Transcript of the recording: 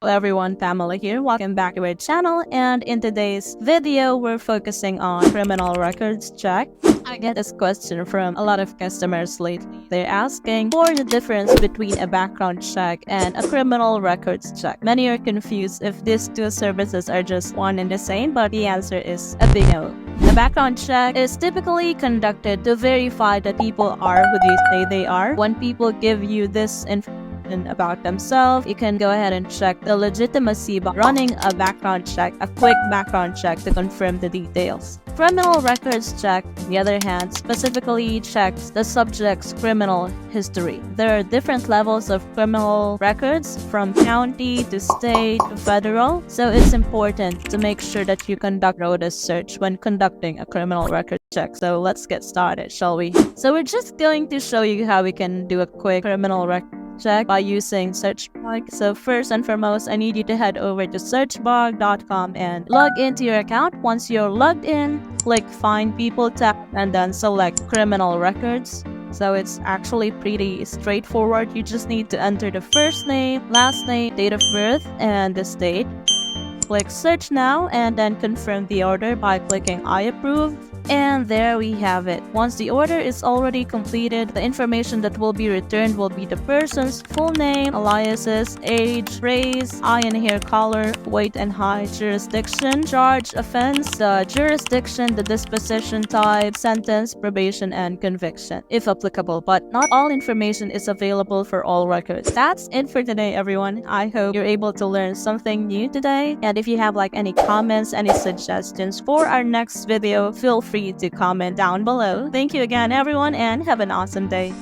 Hello everyone, Pamela here. Welcome back to our channel, and in today's video, we're focusing on criminal records check. I get this question from a lot of customers lately. They're asking for the difference between a background check and a criminal records check. Many are confused if these two services are just one and the same, but the answer is a big no. A background check is typically conducted to verify that people are who they say they are. When people give you this information about themselves, you can go ahead and check the legitimacy by running a background check, a quick background check to confirm the details. Criminal records check, on the other hand, specifically checks the subject's criminal history. There are different levels of criminal records, from county to state to federal, so it's important to make sure that you conduct a thorough search when conducting a criminal record check. So let's get started, shall we? So we're just going to show you how we can do a quick criminal record check by using Searchbug. So first and foremost, I need you to head over to searchbug.com and log into your account. Once you're logged in, click Find People tab and then select Criminal Records. So it's actually pretty straightforward. You just need to enter the first name, last name, date of birth, and the state. Click Search Now and then confirm the order by clicking I approve. And there we have it. Once the order is already completed, the information that will be returned will be the person's full name, aliases, age, race, eye and hair color, weight and height, jurisdiction, charge, offense, the jurisdiction, the disposition type, sentence, probation, and conviction, if applicable. But not all information is available for all records. That's it for today, everyone. I hope you're able to learn something new today. And if you have any comments, any suggestions for our next video, feel free to comment down below. Thank you again, everyone, and have an awesome day.